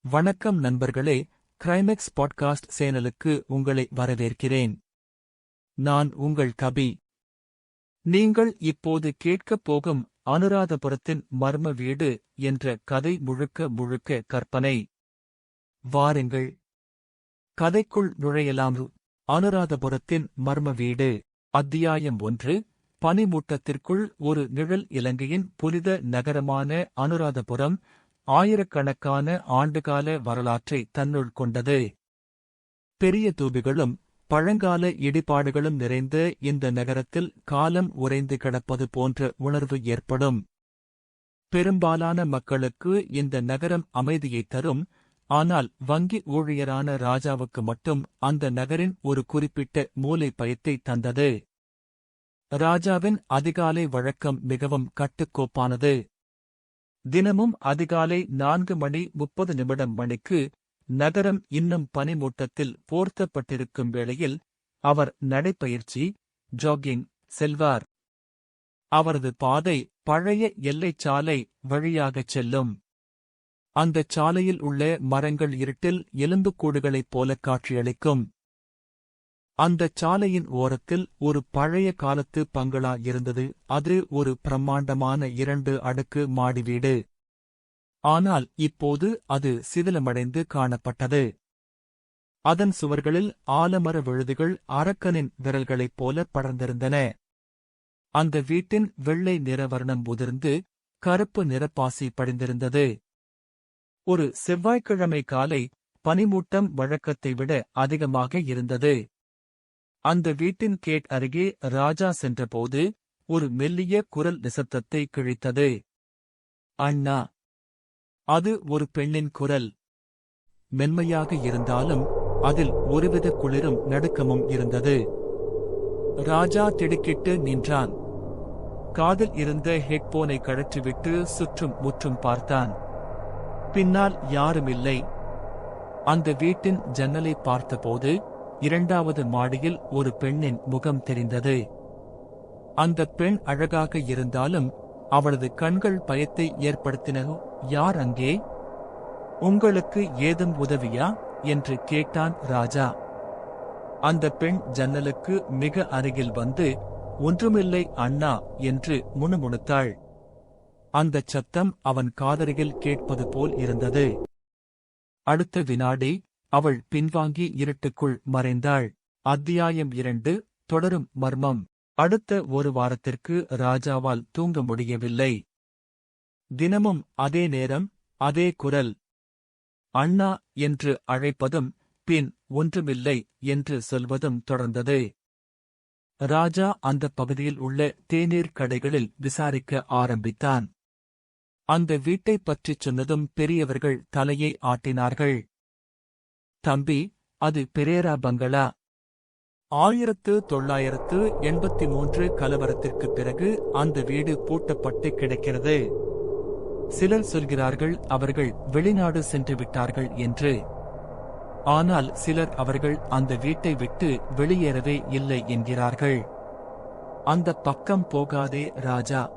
வணக்கம் நண்பர்களே, கிரைமெக்ஸ் பாட்காஸ்ட் சேனலுக்கு உங்களை வரவேற்கிறேன். நான் உங்கள் கபி. நீங்கள் இப்போது கேட்கப் போகும் அனுராதபுரத்தின் மர்ம வீடு என்ற கதை முழுக்க முழுக்க கற்பனை. வாருங்கள், கதைக்குள் நுழையலாம். அனுராதபுரத்தின் மர்ம வீடு. அத்தியாயம் 1. பனிமூட்டத்திற்குள் ஒரு நிழல். இலங்கையின் புனித நகரமான அனுராதபுரம் ஆயிரக்கணக்கான ஆண்டுகால வரலாற்றை தன்னுள் கொண்டது. பெரிய தூபிகளும் பழங்கால இடிபாடுகளும் நிறைந்த இந்த நகரத்தில் காலம் உறைந்து கிடப்பது போன்ற உணர்வு ஏற்படும். பெரும்பாலான மக்களுக்கு இந்த நகரம் அமைதியைத் தரும். ஆனால் வங்கி ஊழியரான ராஜாவுக்கு மட்டும் அந்த நகரின் ஒரு குறிப்பிட்ட மூலை பயத்தை தந்தது. ராஜாவின் அதிகாலை வழக்கம் மிகவும் கட்டுக்கோப்பானது. தினமும் அதிகாலை 4:30 மணிக்கு நகரம் இன்னும் பனிமூட்டத்தில் போர்த்தப்பட்டிருக்கும் வேளையில் அவர் நடைப்பயிற்சி ஜாகிங் செல்வார். அவரது பாதை பழைய எல்லைச்சாலை வழியாகச் செல்லும். அந்தச் சாலையில் உள்ள மரங்கள் இருட்டில் எலும்புக்கூடுகளைப் போல காட்சியளிக்கும். அந்தச் சாலையின் ஓரத்தில் ஒரு பழைய காலத்து பங்களா இருந்தது. அது ஒரு பிரம்மாண்டமான 2 அடுக்கு மாடி வீடு. ஆனால் இப்போது அது சிதிலமடைந்து காணப்பட்டது. அதன் சுவர்களில் ஆலமர விழுதுகள் அரக்கனின் விரல்களைப் போல படர்ந்திருந்தன. அந்த வீட்டின் வெள்ளை நிறவர்ணம் உதிர்ந்து கருப்பு நிறப்பாசி படிந்திருந்தது. ஒரு செவ்வாய்க்கிழமை காலை பனிமூட்டம் வழக்கத்தை விட அதிகமாக இருந்தது. அந்த வீட்டின் கேட் அருகே ராஜா சென்றபோது ஒரு மெல்லிய குரல் நிசப்தத்தை கிழித்தது. அண்ணா! அது ஒரு பெண்ணின் குரல். மென்மையாக இருந்தாலும் அதில் ஒருவித குளிரும் நடுக்கமும் இருந்தது. ராஜா திடுக்கிட்டு நின்றான். காதில் இருந்த ஹெட்போனை கழற்றிவிட்டு சுற்றும் முற்றும் பார்த்தான். பின்னால் யாருமில்லை. அந்த வீட்டின் ஜன்னலை பார்த்தபோது 2வது மாடியில் ஒரு பெண்ணின் முகம் தெரிந்தது. அந்தப் பெண் அழகாக இருந்தாலும் அவளது கண்கள் பயத்தை ஏற்படுத்தின. யார் அங்கே? உங்களுக்கு ஏதும் உதவியா என்று கேட்டான் ராஜா. அந்த பெண் ஜன்னலுக்கு மிக அருகில் வந்து, ஒன்றுமில்லை அண்ணா என்று முணுமுணுத்தாள். அந்தச் சத்தம் அவன் காதருகில் கேட்பது போல் இருந்தது. அடுத்த வினாடி அவள் பின்வாங்கி இருட்டுக்குள் மறைந்தாள். அத்தியாயம் 2. தொடரும் மர்மம். அடுத்த ஒரு வாரத்திற்கு ராஜாவால் தூங்க முடியவில்லை. தினமும் அதே நேரம், அதே குரல். அண்ணா என்று அழைப்பதும் பின் ஒன்றுமில்லை என்று சொல்வதும் தொடர்ந்தது. ராஜா அந்தப் பகுதியில் உள்ள தேநீர் கடைகளில் விசாரிக்க ஆரம்பித்தான். அந்த வீட்டைப் பற்றிச் சொன்னதும் பெரியவர்கள் தலையை ஆட்டினார்கள். தம்பி, அது பெரேரா பங்களா. 1983 கலவரத்திற்குப் பிறகு அந்த வீடு பூட்டப்பட்டு கிடக்கிறது. சிலர் சொல்கிறார்கள் அவர்கள் வெளிநாடு சென்று விட்டார்கள் என்று. ஆனால் சிலர் அவர்கள் அந்த வீட்டை விட்டு வெளியேறவே இல்லை என்கிறார்கள். அந்த பக்கம் போகாதே ராஜா.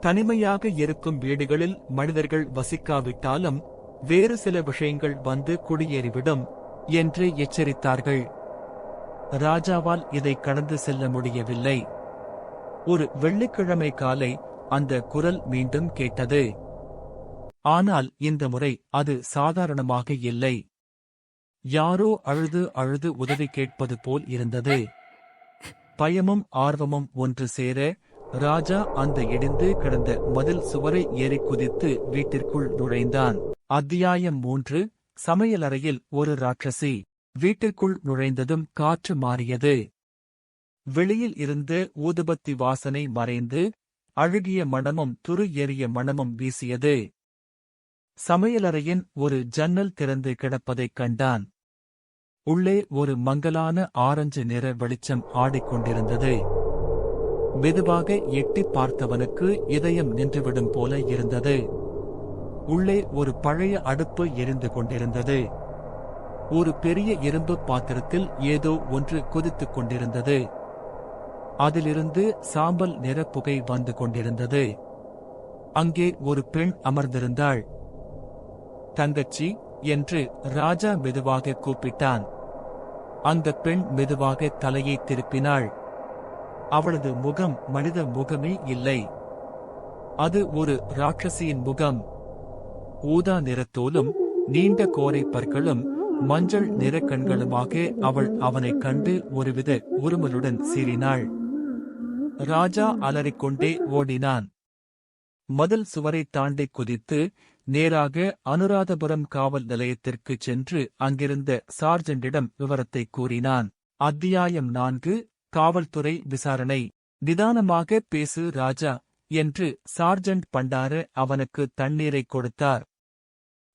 தனிமையாக இருக்கும் வீடுகளில் மனிதர்கள் வசிக்காவிட்டாலும் வேறு சில விஷயங்கள் வந்து குடியேறிவிடும் என்று எச்சரித்தார்கள். ராஜாவால் இதை கடந்து செல்ல முடியவில்லை. ஒரு வெள்ளிக்கிழமை காலை அந்த குரல் மீண்டும் கேட்டது. ஆனால் இந்த முறை அது சாதாரணமாக இல்லை. யாரோ அழுது அழுது உதவி கேட்பது போல் இருந்தது. பயமும் ஆர்வமும் ஒன்று சேர ராஜா அந்த இடிந்து கிடந்த மதில் சுவரை ஏறி குதித்து வீட்டிற்குள் நுழைந்தான். அத்தியாயம் 3. சமையலறையில் ஒரு ராட்சசி. வீட்டிற்குள் நுழைந்ததும் காற்று மாறியது. வெளியில் இருந்த ஊதுபத்தி வாசனை மறைந்து அழுகிய மணமும் துரு ஏறிய மணமும் வீசியது. சமையலறையின் ஒரு ஜன்னல் திறந்து கிடப்பதைக் கண்டான். உள்ளே ஒரு மங்கலான ஆரஞ்சு நிற வெளிச்சம் ஆடிக்கொண்டிருந்தது. மெதுவாக எட்டிப் பார்த்தவனுக்கு இதயம் நின்றுவிடும் போல இருந்தது. உள்ளே ஒரு பழைய அடுப்பு எரிந்து கொண்டிருந்தது. ஒரு பெரிய இரும்பு பாத்திரத்தில் ஏதோ ஒன்று கொதித்துக் கொண்டிருந்தது. அதிலிருந்து சாம்பல் நிற புகை வந்து கொண்டிருந்தது. அங்கே ஒரு பெண் அமர்ந்திருந்தாள். தங்கச்சி என்று ராஜா மெதுவாக கூப்பிட்டான். அந்த பெண் மெதுவாக தலையை திருப்பினாள். அவளது முகம் மனித முகமே இல்லை. அது ஒரு ராட்சசியின் முகம். ஊதா நிறத்தோலும் நீண்ட கோரை பற்களும் மஞ்சள் நிற கண்களுமாக அவள் அவனைக் கண்டு ஒருவித உருமலுடன் சீறினாள். ராஜா அலறிக்கொண்டே ஓடினான். மதில் சுவரை தாண்டி குதித்து நேராக அனுராதபுரம் காவல் நிலையத்திற்கு சென்று அங்கிருந்த சார்ஜெண்டிடம் விவரத்தை கூறினான். அத்தியாயம் 4 காவல்துறை விசாரணை. நிதானமாக பேசு ராஜா என்று சார்ஜெண்ட் பண்டார அவனுக்கு தண்ணீரை கொடுத்தார்.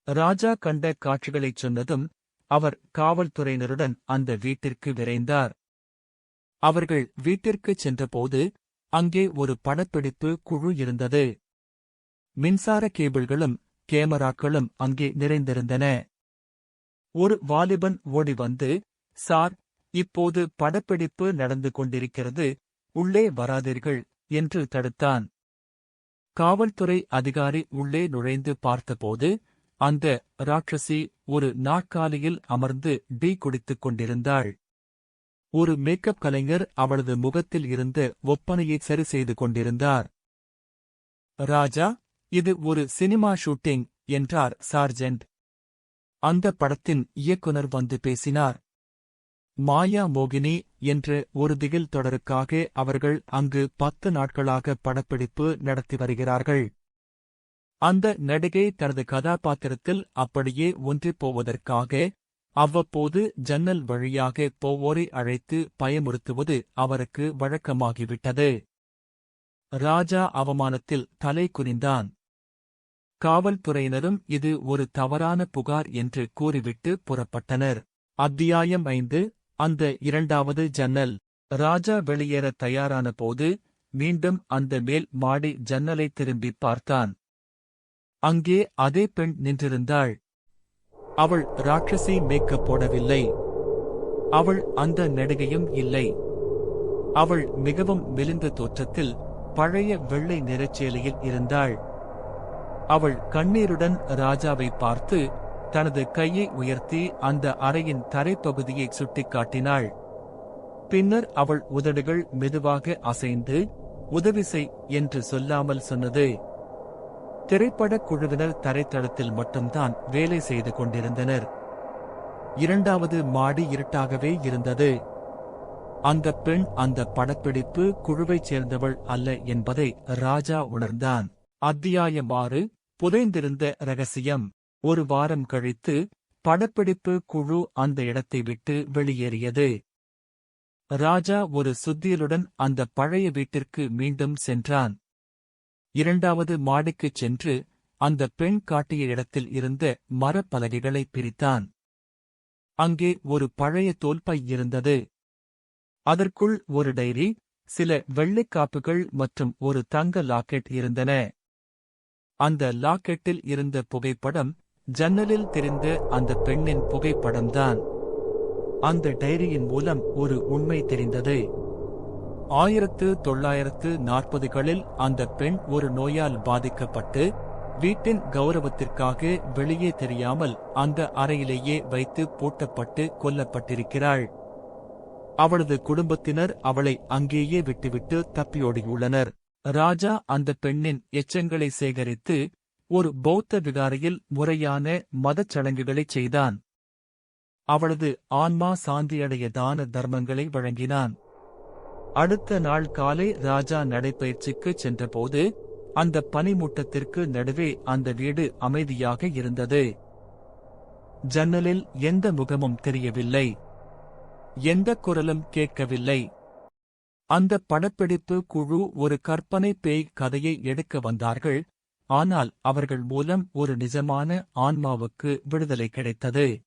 ராஜா கண்ட காட்சிகளைச் சொன்னதும் அவர் காவல்துறையினருடன் அந்த வீட்டிற்கு விரைந்தார். அவர்கள் வீட்டிற்குச் சென்றபோது அங்கே ஒரு படப்பிடிப்பு குழு இருந்தது. மின்சார கேபிள்களும் கேமராக்களும் அங்கே நிறைந்திருந்தன. ஒரு வாலிபன் ஓடி வந்து, சார், இப்போது படப்பிடிப்பு நடந்து கொண்டிருக்கிறது, உள்ளே வராதீர்கள் என்று தடுத்தான். காவல்துறை அதிகாரி உள்ளே நுழைந்து பார்த்தபோது அந்த ராட்சசி ஒரு நாற்காலியில் அமர்ந்து டீ குடித்துக் கொண்டிருந்தாள். ஒரு மேக்கப் கலைஞர் அவளது முகத்தில் இருந்த ஒப்பனையை சரி செய்து கொண்டிருந்தார். ராஜா, இது ஒரு சினிமா ஷூட்டிங் என்றார் சார்ஜெண்ட். அந்த படத்தின் இயக்குனர் வந்து பேசினார். மாயா மோகினி என்ற ஒரு திகில் தொடருக்காக அவர்கள் அங்கு 10 நாட்களாக படப்பிடிப்பு நடத்தி வருகிறார்கள். அந்த நடிகை தனது கதாபாத்திரத்தில் அப்படியே ஒன்றிப் போவதற்காக அவ்வப்போது ஜன்னல் வழியாக போவோரை அழைத்து பயமுறுத்துவது அவருக்கு வழக்கமாகிவிட்டது. ராஜா அவமானத்தில் தலை குனிந்தான். காவல்துறையினரும் இது ஒரு தவறான புகார் என்று கூறிவிட்டு புறப்பட்டனர். அத்தியாயம் 5 அந்த 2வது ஜன்னல். ராஜா வெளியேற தயாரான போது மீண்டும் அந்த மேல் மாடி ஜன்னலை திரும்பிப் பார்த்தான். அங்கே அதே பெண் நின்றிருந்தாள். அவள் ராட்சசி மேக்கப் போடவில்லை. அவள் அந்த நடிகையும் இல்லை. அவள் மிகவும் மெலிந்த தோற்றத்தில் பழைய வெள்ளை நிறச்சேலையில் இருந்தாள். அவள் கண்ணீருடன் ராஜாவை பார்த்து தனது கையை உயர்த்தி அந்த அறையின் தரைப்பகுதியை சுட்டிக்காட்டினாள். பின்னர் அவள் உதடுகள் மெதுவாக அசைந்து உதவி செய் என்று சொல்லாமல் சொன்னது. திரைப்படக் குழுவினர் தரைத்தளத்தில் மட்டும்தான் வேலை செய்து கொண்டிருந்தனர். 2வது மாடி இருட்டாகவே இருந்தது. அந்த பெண் அந்த படப்பிடிப்பு குழுவைச் சேர்ந்தவள் அல்ல என்பதை ராஜா உணர்ந்தான். அத்தியாயம் 6 புதைந்திருந்த ரகசியம். ஒரு வாரம் கழித்து படப்பிடிப்பு குழு அந்த இடத்தை விட்டு வெளியேறியது. ராஜா ஒரு சுத்தியலுடன் அந்த பழைய வீட்டிற்கு மீண்டும் சென்றான். 2வது மாடிக்குச் சென்று அந்த பெண் காட்டிய இடத்தில் இருந்த மரப்பலகைகளை பிரித்தான். அங்கே ஒரு பழைய தோல்பை இருந்தது. அதற்குள் ஒரு டைரி, சில வெள்ளைக்காப்புகள் மற்றும் ஒரு தங்க லாக்கெட் இருந்தன. அந்த லாக்கெட்டில் இருந்த புகைப்படம் ஜன்னலில் தெரிந்த அந்த பெண்ணின் புகைப்படம்தான். அந்த டைரியின் மூலம் ஒரு உண்மை தெரிந்தது. 1940களில் அந்த பெண் ஒரு நோயால் பாதிக்கப்பட்டு வீட்டின் கௌரவத்திற்காக வெளியே தெரியாமல் அந்த அறையிலேயே வைத்து பூட்டப்பட்டு கொல்லப்பட்டிருக்கிறாள். அவளது குடும்பத்தினர் அவளை அங்கேயே விட்டுவிட்டு தப்பியோடியுள்ளனர். ராஜா அந்த பெண்ணின் எச்சங்களை சேகரித்து ஒரு பௌத்த விகாரையில் முறையான மதச் சடங்குகளைச் செய்தான். அவளது ஆன்மா சாந்தியடைய தான தர்மங்களை வழங்கினான். அடுத்த நாள் காலை ராஜா நடைப்பயிற்சிக்குச் சென்றபோது அந்த பனிமூட்டத்திற்கு நடுவே அந்த வீடு அமைதியாக இருந்தது. ஜன்னலில் எந்த முகமும் தெரியவில்லை. எந்த குரலும் கேட்கவில்லை. அந்த படப்பிடிப்பு குழு ஒரு கற்பனை பேய் கதையை எடுக்க வந்தார்கள். ஆனால் அவர்கள் மூலம் ஒரு நிஜமான ஆன்மாவுக்கு விடுதலை கிடைத்தது.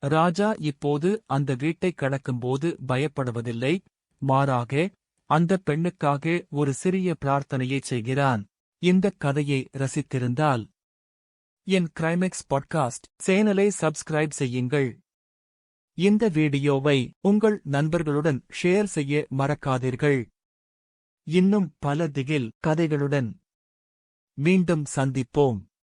ராஜா இப்போது அந்த வீட்டைக் கடக்கும்போது பயப்படுவதில்லை. மாறாக அந்த பெண்ணுக்காக ஒரு சிறிய பிரார்த்தனையைச் செய்கிறான். இந்தக் கதையை ரசித்திருந்தால் என் கிரைமெக்ஸ் பாட்காஸ்ட் சேனலை சப்ஸ்கிரைப் செய்யுங்கள். இந்த வீடியோவை உங்கள் நண்பர்களுடன் ஷேர் செய்ய மறக்காதீர்கள். இன்னும் பல திகில் கதைகளுடன் மீண்டும் சந்திப்போம்.